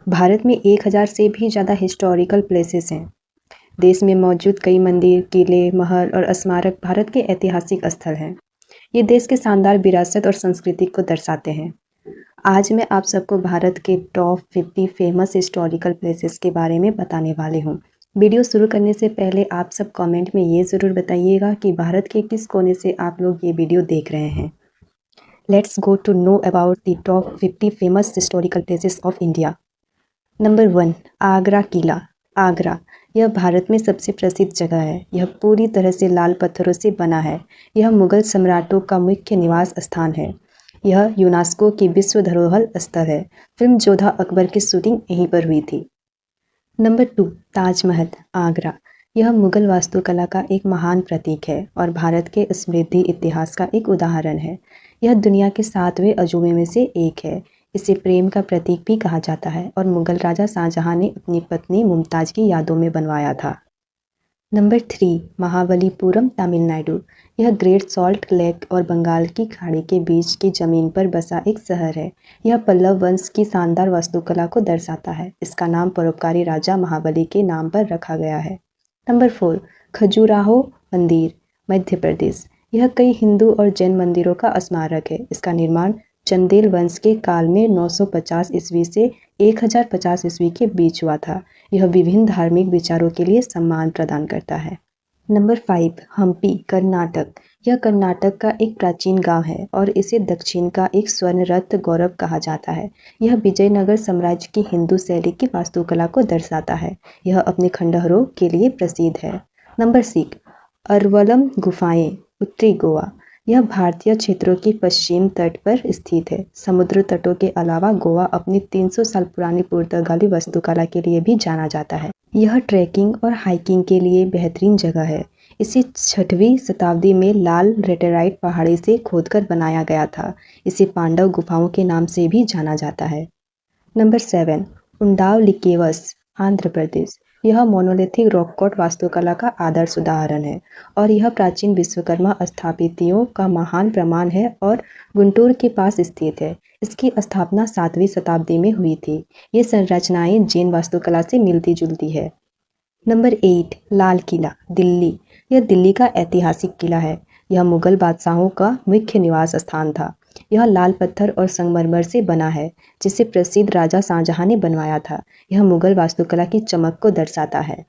भारत में 1000 से भी ज़्यादा हिस्टोरिकल प्लेसेस हैं। देश में मौजूद कई मंदिर, किले, महल और स्मारक भारत के ऐतिहासिक स्थल हैं। ये देश के शानदार विरासत और संस्कृति को दर्शाते हैं। आज मैं आप सबको भारत के टॉप 50 फेमस हिस्टोरिकल प्लेसेस के बारे में बताने वाले हूँ। वीडियो शुरू करने से पहले आप सब कमेंट में ये ज़रूर बताइएगा कि भारत के किस कोने से आप लोग ये वीडियो देख रहे हैं। Let's go to know about the top 50 famous historical places of India. Number 1, Agra किला। आगरा यह भारत में सबसे प्रसिद्ध जगह है। यह पूरी तरह से लाल पत्थरों से बना है। यह मुगल सम्राटों का मुख्य निवास स्थान है। यह यूनेस्को की विश्व धरोहर स्थल है। फिल्म जोधा अकबर की शूटिंग यहीं पर हुई थी। नंबर 2, ताजमहल आगरा। यह मुगल वास्तुकला का एक महान प्रतीक है और भारत के समृद्धि इतिहास का एक उदाहरण है। यह दुनिया के 7वें अजूबे में से एक है। इसे प्रेम का प्रतीक भी कहा जाता है और मुगल राजा शाहजहां ने अपनी पत्नी मुमताज़ की यादों में बनवाया था। नंबर 3, महाबलीपुरम तमिलनाडु। यह ग्रेट सॉल्ट लेक और बंगाल की खाड़ी के बीच की ज़मीन पर बसा एक शहर है। यह पल्लव वंश की शानदार वास्तुकला को दर्शाता है। इसका नाम परोपकारी राजा महाबली के नाम पर रखा गया है। नंबर 4, खजुराहो मंदिर मध्य प्रदेश। यह कई हिंदू और जैन मंदिरों का स्मारक है। इसका निर्माण चंदेल वंश के काल में 950 ईस्वी से 1050 ईस्वी के बीच हुआ था। यह विभिन्न धार्मिक विचारों के लिए सम्मान प्रदान करता है। नंबर 5, हम्पी कर्नाटक। यह कर्नाटक का एक प्राचीन गांव है और इसे दक्षिण का एक स्वर्ण रत्न गौरव कहा जाता है। यह विजयनगर साम्राज्य की हिंदू शैली की वास्तुकला को दर्शाता है। यह अपने खंडहरों के लिए प्रसिद्ध है। नंबर 6, अरवलम गुफाएं उत्तरी गोवा। यह भारतीय क्षेत्रों की पश्चिम तट पर स्थित है। समुद्र तटों के अलावा गोवा अपनी 300 साल पुरानी पुर्तगाली वास्तुकला के लिए भी जाना जाता है। यह ट्रैकिंग और हाइकिंग के लिए बेहतरीन जगह है। इसे 6वीं शताब्दी में लाल लेटेराइट पहाड़ी से खोदकर बनाया गया था। इसे पांडव गुफाओं के नाम से भी जाना जाता है। नंबर 7, उंडावलिकेवस आंध्र प्रदेश। यह मोनोलिथिक रॉक कट वास्तुकला का आदर्श उदाहरण है और यह प्राचीन विश्वकर्मा स्थापत्यों का महान प्रमाण है और गुंटूर के पास स्थित है। इसकी स्थापना 7वीं शताब्दी में हुई थी। ये संरचनाएं जैन वास्तुकला से मिलती जुलती है। नंबर 8, लाल किला दिल्ली। यह दिल्ली का ऐतिहासिक किला है। यह मुगल बादशाहों का मुख्य निवास स्थान था। यह लाल पत्थर और संगमरमर से बना है, जिसे प्रसिद्ध राजा शाहजहां ने बनवाया था। यह मुगल वास्तुकला की चमक को दर्शाता है।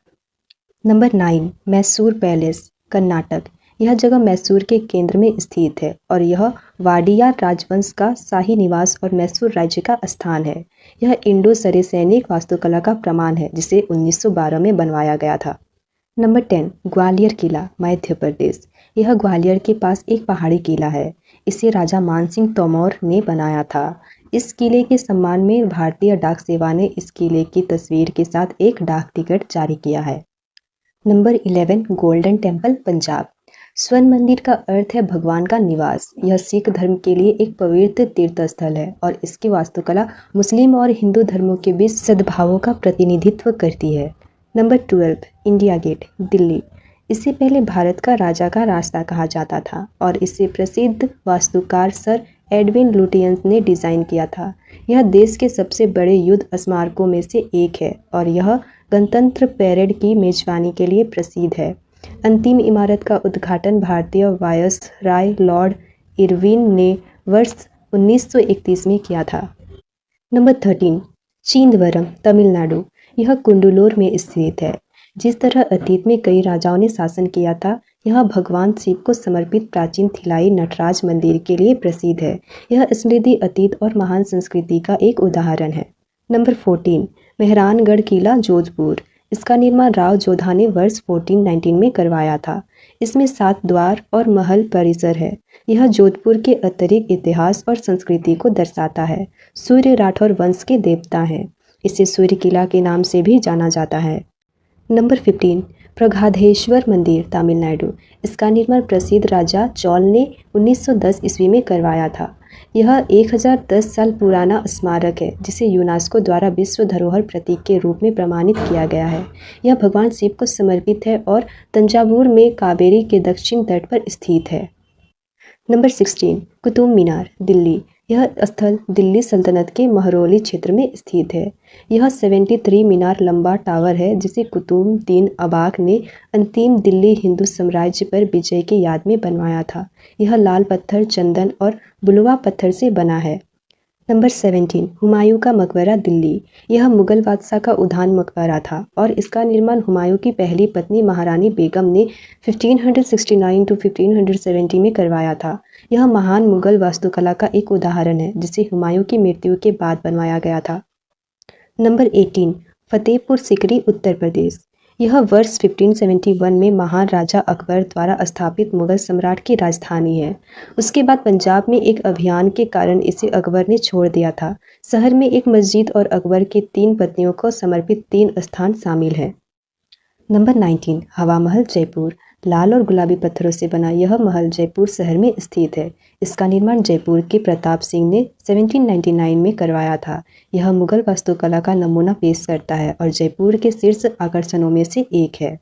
Number 9, Mysore palace Karnataka. यह जगह मैसूर के केंद्र में स्थित है और यह वाडियार राजवंश का शाही निवास और मैसूर राज्य का स्थान है। यह इंडो सरेसैनिक वास्तुकला का प्रमाण है, जिसे 1912 में बनवाया गया था। नंबर 10, ग्वालियर किला मध्य प्रदेश। यह ग्वालियर के पास एक पहाड़ी किला है। इसे राजा मानसिंह तोमर ने बनाया था। इस किले के सम्मान में भारतीय डाक सेवा ने इस किले की तस्वीर के साथ एक डाक टिकट जारी किया है। Number 11, golden temple Punjab. स्वर्ण मंदिर का अर्थ है भगवान का निवास। यह सिख धर्म के लिए एक पवित्र तीर्थ स्थल है और इसकी वास्तुकला मुस्लिम और हिंदू धर्मों के बीच सद्भावों का प्रतिनिधित्व करती है। Number 12, India gate Delhi. इसे पहले भारत का राजा का रास्ता कहा जाता था और इसे प्रसिद्ध वास्तुकार सर एडविन लुटियंस ने डिज़ाइन किया था। यह देश के सबसे बड़े युद्ध स्मारकों में से एक है और यह गणतंत्र परेड की मेजबानी के लिए प्रसिद्ध है। अंतिम इमारत का उद्घाटन भारतीय वायसराय लॉर्ड इरविन ने वर्ष 1931 में किया था। नंबर 13, चिदंबरम तमिलनाडु। यह कुंडलूर में स्थित है। जिस तरह अतीत में कई राजाओं ने शासन किया था, यह भगवान शिव को समर्पित प्राचीन थिलाई नटराज मंदिर के लिए प्रसिद्ध है। यह समृद्धि अतीत और महान संस्कृति का एक उदाहरण है। नंबर 14, मेहरानगढ़ किला जोधपुर। इसका निर्माण राव जोधा ने वर्ष 1419 में करवाया था। इसमें 7 द्वार और महल परिसर है। यह जोधपुर के अतिरिक्त इतिहास और संस्कृति को दर्शाता है। सूर्य राठौर वंश के देवता हैं। इसे सूर्य किला के नाम से भी जाना जाता है। नंबर 15, प्रगाधेश्वर मंदिर तमिलनाडु। इसका निर्माण प्रसिद्ध राजा चोल ने 1910 ईस्वी में करवाया था। यह 1010 साल पुराना स्मारक है, जिसे यूनेस्को द्वारा विश्व धरोहर प्रतीक के रूप में प्रमाणित किया गया है। यह भगवान शिव को समर्पित है और तंजावुर में कावेरी के दक्षिण तट पर स्थित है। नंबर 16, कुतुब मीनार दिल्ली। यह स्थल दिल्ली सल्तनत के महरौली क्षेत्र में स्थित है। यह 73 मीनार लंबा टावर है जिसे कुतुबुद्दीन ऐबक ने अंतिम दिल्ली हिंदू साम्राज्य पर विजय की याद में बनवाया था। यह लाल पत्थर, चंदन और बुलवा पत्थर से बना है। नंबर 17, हुमायूं का मकबरा दिल्ली। यह मुगल बादशाह का उद्यान मकबरा था और इसका निर्माण हुमायूं की पहली पत्नी महारानी बेगम ने 1569 टू 1570 में करवाया था। यह महान मुगल वास्तुकला का एक उदाहरण है जिसे हुमायूं की मृत्यु के बाद बनवाया गया था। नंबर 18, फतेहपुर सिकरी उत्तर प्रदेश। यह वर्ष 1571 में महान राजा अकबर द्वारा स्थापित मुगल सम्राट की राजधानी है। उसके बाद पंजाब में एक अभियान के कारण इसे अकबर ने छोड़ दिया था। शहर में एक मस्जिद और अकबर के 3 पत्नियों को समर्पित 3 स्थान शामिल हैं। नंबर 19, हवा महल जयपुर। लाल और गुलाबी पत्थरों से बना यह महल जयपुर शहर में स्थित है। इसका निर्माण जयपुर के प्रताप सिंह ने 1799 में करवाया था। यह मुगल वास्तुकला का नमूना पेश करता है और जयपुर के शीर्ष आकर्षणों में से एक है।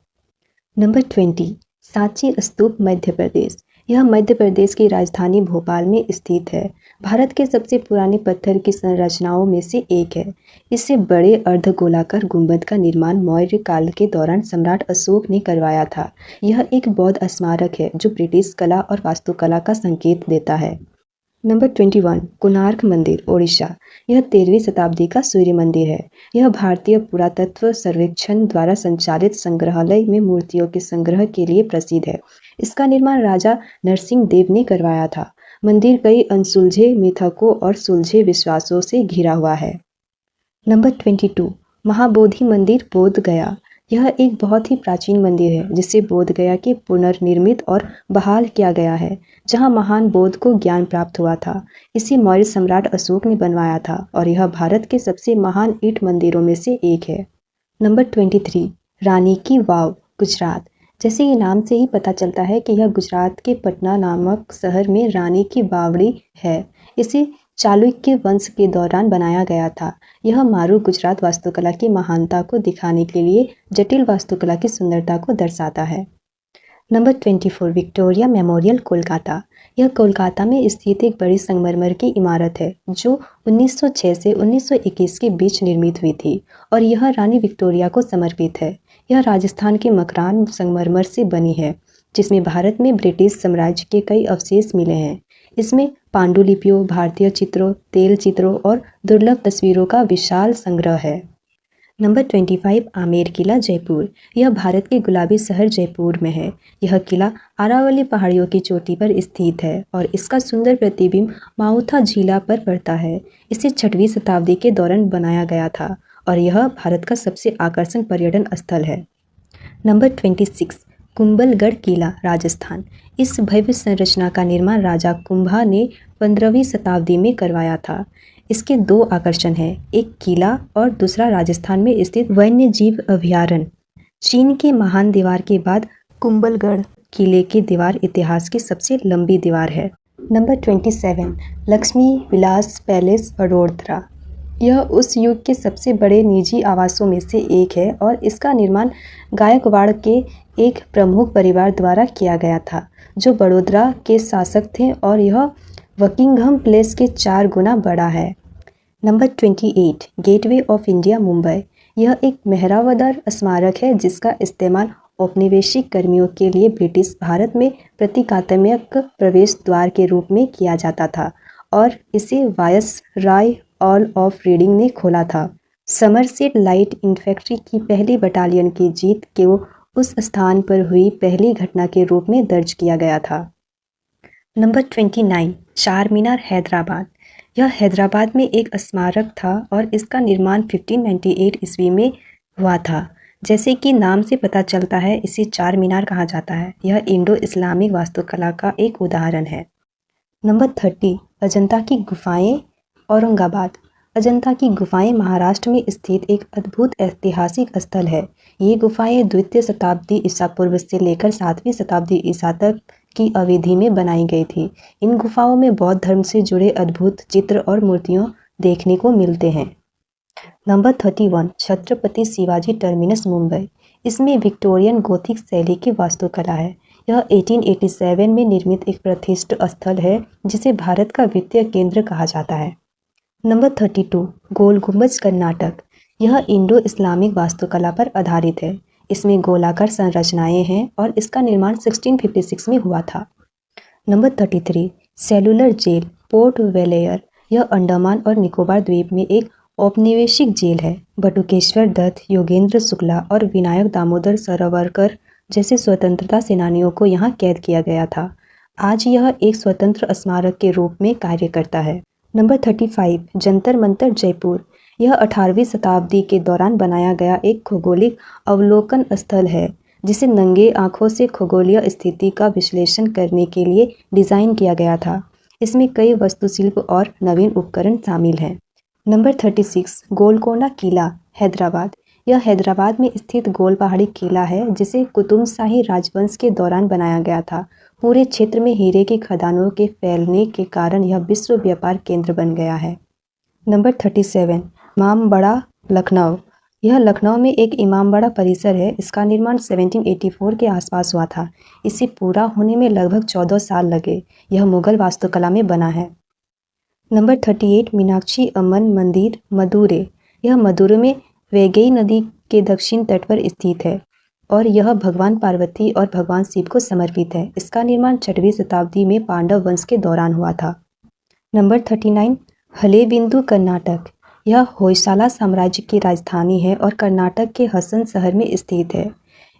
नंबर 20, सांची स्तूप मध्य प्रदेश। यह मध्य प्रदेश की राजधानी भोपाल में स्थित है। भारत के सबसे पुराने पत्थर की संरचनाओं में से एक है। इससे बड़े अर्धगोलाकार गुंबद का निर्माण मौर्य काल के दौरान सम्राट अशोक ने करवाया था। यह एक बौद्ध स्मारक है जो ब्रिटिश कला और वास्तुकला का संकेत देता है। नंबर 21, कोणार्क मंदिर ओडिशा। यह 13वीं शताब्दी का सूर्य मंदिर है। यह भारतीय पुरातत्व सर्वेक्षण द्वारा संचालित संग्रहालय में मूर्तियों के संग्रह के लिए प्रसिद्ध है। इसका निर्माण राजा नरसिंह देव ने करवाया था। मंदिर कई अनसुलझे मिथकों और सुलझे विश्वासों से घिरा हुआ है। नंबर 22, महाबोधि मंदिर बोध गया। यह एक बहुत ही प्राचीन मंदिर है जिसे बोध गया के पुनर्निर्मित और बहाल किया गया है, जहां महान बोध को ज्ञान प्राप्त हुआ था। इसे मौर्य सम्राट अशोक ने बनवाया था और यह भारत के सबसे महान ईंट मंदिरों में से एक है। नंबर 23, रानी की वाव गुजरात। जैसे कि नाम से ही पता चलता है कि यह गुजरात के पटना नामक शहर में रानी की बावड़ी है। इसे चालुक्य वंश के दौरान बनाया गया था। यह मारू गुजरात वास्तुकला की महानता को दिखाने के लिए जटिल वास्तुकला की सुंदरता को दर्शाता है। Number 24, Victoria memorial Kolkata. यह कोलकाता में स्थित एक बड़ी संगमरमर की इमारत है जो 1906 से 1921 के बीच निर्मित हुई थी और यह रानी विक्टोरिया को समर्पित है। यह राजस्थान के मकरान संगमरमर से बनी है जिसमें भारत में ब्रिटिश साम्राज्य के कई अवशेष मिले हैं। इसमें पांडुलिपियों, भारतीय चित्रों, तेल चित्रों और दुर्लभ तस्वीरों का विशाल संग्रह है। नंबर 25, आमेर किला जयपुर। यह भारत के गुलाबी शहर जयपुर में है। यह किला अरावली पहाड़ियों की चोटी पर स्थित है और इसका सुंदर प्रतिबिंब माउथा झीला पर पड़ता है। इसे 6वीं शताब्दी के दौरान बनाया गया था और यह भारत का सबसे आकर्षक पर्यटन स्थल है। नंबर 26, कुंभलगढ़ किला राजस्थान। इस भव्य संरचना का निर्माण राजा कुंभा ने 15वीं शताब्दी में करवाया था। इसके 2 आकर्षण हैं, एक किला और दूसरा राजस्थान में स्थित वन्य जीव अभयारण्य। चीन के महान दीवार के बाद कुंभलगढ़ किले की दीवार इतिहास की सबसे लंबी दीवार है। Number 27, Lakshmi Vilas palace Vadodara. यह उस युग के सबसे बड़े निजी आवासों में से एक है और इसका निर्माण गायकवाड़ के एक प्रमुख परिवार द्वारा किया गया था जो बड़ोदरा के शासक थे और यह बकिंघम पैलेस के 4 गुना बड़ा है। Number 28, gateway of India Mumbai. यह एक मेहरावदार स्मारक है जिसका इस्तेमाल औपनिवेशिक कर्मियों के लिए ब्रिटिश भारत में प्रतीकात्मक प्रवेश द्वार के रूप में किया जाता था और इसे वायसराय ऑल ऑफ रीडिंग ने खोला था। समरसेट लाइट इन्फैंट्री की पहली बटालियन की जीत को उस स्थान पर हुई पहली घटना के रूप में दर्ज किया गया था। नंबर 29, चार मीनार हैदराबाद। यह हैदराबाद में एक स्मारक था और इसका निर्माण 1598 ईस्वी में हुआ था। जैसे कि नाम से पता चलता है इसे चार मीनार कहा जाता है। यह इंडो इस्लामिक वास्तुकला का एक उदाहरण है। नंबर 30, अजंता की गुफाएं औरंगाबाद। अजंता की गुफाएं महाराष्ट्र में स्थित एक अद्भुत ऐतिहासिक स्थल है। ये गुफाएं द्वितीय शताब्दी ईसा पूर्व से लेकर 7वीं शताब्दी ईसा तक की अवधि में बनाई गई थी। इन गुफाओं में बौद्ध धर्म से जुड़े अद्भुत चित्र और मूर्तियों देखने को मिलते हैं। Number 31, Chhatrapati Shivaji terminus Mumbai. इसमें विक्टोरियन गोथिक शैली की वास्तुकला है। यह 1887 में निर्मित एक प्रतिष्ठित स्थल है जिसे भारत का वित्तीय केंद्र कहा जाता है। नंबर 32 गोल गुंबज कर्नाटक। यह इंडो इस्लामिक वास्तुकला पर आधारित है। इसमें गोलाकार संरचनाएं हैं और इसका निर्माण 1656 में हुआ था। Number 33 cellular jail Port Blair. यह अंडमान और निकोबार द्वीप में एक औपनिवेशिक जेल है। बटुकेश्वर दत्त, योगेंद्र शुक्ला और विनायक दामोदर सावरकर जैसे स्वतंत्रता सेनानियों को यहाँ कैद किया गया था। आज यह एक स्वतंत्र स्मारक के रूप में कार्य करता है। नंबर 35 जंतर मंतर जयपुर। यह 18वीं शताब्दी के दौरान बनाया गया एक खगोलिक अवलोकन स्थल है जिसे नंगे आंखों से खगोलीय स्थिति का विश्लेषण करने के लिए डिज़ाइन किया गया था। इसमें कई वास्तुशिल्प और नवीन उपकरण शामिल हैं। नंबर 36 गोलकोंडा किला हैदराबाद। यह हैदराबाद में स्थित गोल पहाड़ी किला है जिसे कुतुब शाही राजवंश के दौरान बनाया गया था। पूरे क्षेत्र में हीरे की खदानों के फैलने के कारण यह विश्व व्यापार केंद्र बन गया है। नंबर 37 इमामबाड़ा लखनऊ। यह लखनऊ में एक इमामबाड़ा परिसर है। इसका निर्माण 1784 के आसपास हुआ था। इसे पूरा होने में लगभग 14 साल लगे। यह मुगल वास्तुकला में बना है। नंबर 38 मीनाक्षी अम्मन मंदिर मदुरै। यह मदुरै में वैगई नदी के दक्षिण तट पर स्थित है और यह भगवान पार्वती और भगवान शिव को समर्पित है। इसका निर्माण 6वीं शताब्दी में पांडव वंश के दौरान हुआ था। नंबर 39 हलेबिंदु कर्नाटक। यह होयसाला साम्राज्य की राजधानी है और कर्नाटक के हसन शहर में स्थित है।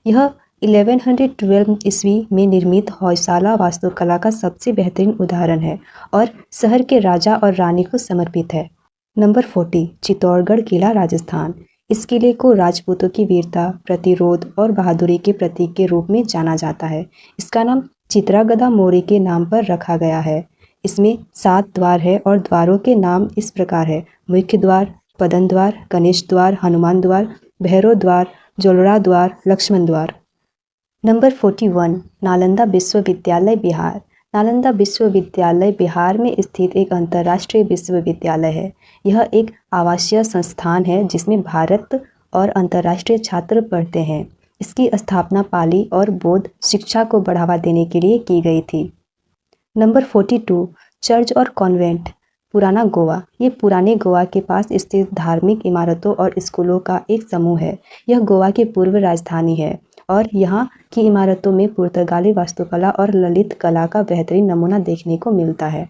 यह 1112 ईस्वी में निर्मित होयसाला वास्तुकला का सबसे बेहतरीन उदाहरण है और शहर के राजा और रानी को समर्पित है। नंबर 40 चित्तौड़गढ़ किला राजस्थान। इस किले को राजपूतों की वीरता, प्रतिरोध और बहादुरी के प्रतीक के रूप में जाना जाता है। इसका नाम चित्रागदा मौर्य के नाम पर रखा गया है। इसमें 7 द्वार है और द्वारों के नाम इस प्रकार है: मुख्य द्वार, पदन द्वार, गणेश द्वार, हनुमान द्वार, भैरव द्वार, जोलड़ा द्वार, लक्ष्मण द्वार। नंबर 41 नालंदा विश्वविद्यालय बिहार। नालंदा विश्वविद्यालय बिहार में स्थित एक अंतर्राष्ट्रीय विश्वविद्यालय है। यह एक आवासीय संस्थान है जिसमें भारत और अंतर्राष्ट्रीय छात्र पढ़ते हैं। इसकी स्थापना पाली और बौद्ध शिक्षा को बढ़ावा देने के लिए की गई थी। नंबर 42 चर्च और कॉन्वेंट पुराना गोवा। ये पुराने गोवा के पास स्थित धार्मिक इमारतों और स्कूलों का एक समूह है। यह गोवा की पूर्व राजधानी है और यहाँ की इमारतों में पुर्तगाली वास्तुकला और ललित कला का बेहतरीन नमूना देखने को मिलता है।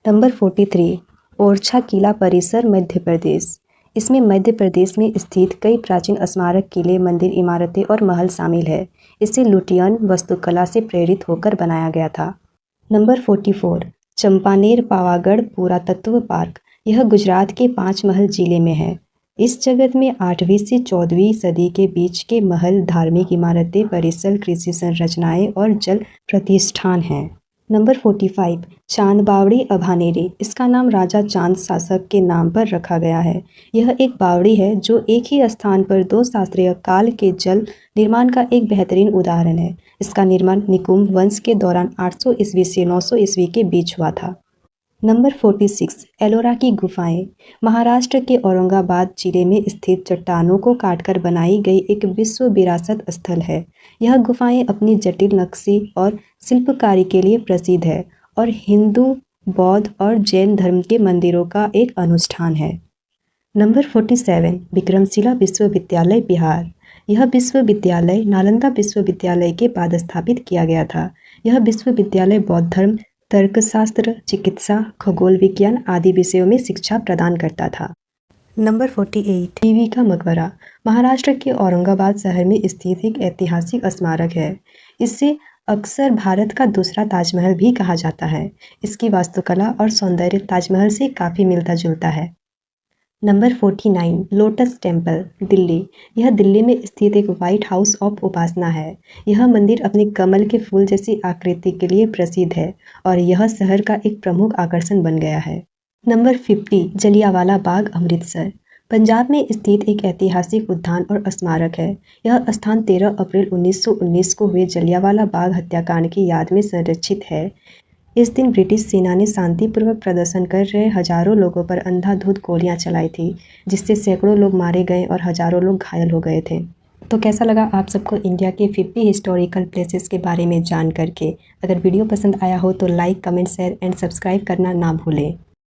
नंबर 43 ओरछा किला परिसर मध्य प्रदेश। इसमें मध्य प्रदेश में स्थित कई प्राचीन स्मारक, किले, मंदिर, इमारतें और महल शामिल है। इसे लुटियन वास्तुकला से प्रेरित होकर बनाया गया था। नंबर 44 चंपानेर पावागढ़ पुरातत्व पार्क। यह गुजरात के 5 महल जिले में है। इस जगत में 8वीं से 14वीं सदी के बीच के महल, धार्मिक इमारतें, परिसर, कृषि संरचनाएं और जल प्रतिष्ठान हैं। नंबर 45 चांद बावड़ी अभानेरी। इसका नाम राजा चांद शासक के नाम पर रखा गया है। यह एक बावड़ी है जो एक ही स्थान पर 2 शास्त्रीय काल के जल निर्माण का एक बेहतरीन उदाहरण है। इसका निर्माण निकुंभ वंश के दौरान 800 ईस्वी से 900 ईस्वी के बीच हुआ था। नंबर 46 एलोरा की गुफाएं। महाराष्ट्र के औरंगाबाद जिले में स्थित चट्टानों को काटकर बनाई गई एक विश्व विरासत स्थल है। यह गुफाएं अपनी जटिल नक्शी और शिल्पकारी के लिए प्रसिद्ध है और हिंदू, बौद्ध और जैन धर्म के मंदिरों का एक अनुष्ठान है। नंबर 47 विक्रमशिला विश्वविद्यालय बिहार। यह विश्वविद्यालय नालंदा विश्वविद्यालय के बाद स्थापित किया गया था। यह विश्वविद्यालय बौद्ध धर्म, तर्कशास्त्र, चिकित्सा, खगोल विज्ञान आदि विषयों में शिक्षा प्रदान करता था। नंबर 48 बीवी का मकबरा। महाराष्ट्र के औरंगाबाद शहर में स्थित एक ऐतिहासिक स्मारक है। इसे अक्सर भारत का दूसरा ताजमहल भी कहा जाता है। इसकी वास्तुकला और सौंदर्य ताजमहल से काफ़ी मिलता जुलता है। Number 49 lotus temple Delhi. यह दिल्ली में स्थित एक व्हाइट हाउस ऑफ उपासना है। यह मंदिर अपने कमल के फूल जैसी आकृति के लिए प्रसिद्ध है और यह शहर का एक प्रमुख आकर्षण बन गया है। नंबर 50 जलियांवाला बाग अमृतसर। पंजाब में स्थित एक ऐतिहासिक उद्यान और स्मारक है। यह स्थान 13 अप्रैल 1919 को हुए जलियांवाला बाग हत्याकांड की याद में संरक्षित है। इस दिन ब्रिटिश सेना ने शांतिपूर्वक प्रदर्शन कर रहे हजारों लोगों पर अंधाधुंध गोलियां चलाई थी, जिससे सैकड़ों लोग मारे गए और हजारों लोग घायल हो गए थे। तो कैसा लगा आप सबको इंडिया के 50 हिस्टोरिकल प्लेसेस के बारे में जान करके? अगर वीडियो पसंद आया हो तो like, comment, share and subscribe करना ना भूलें।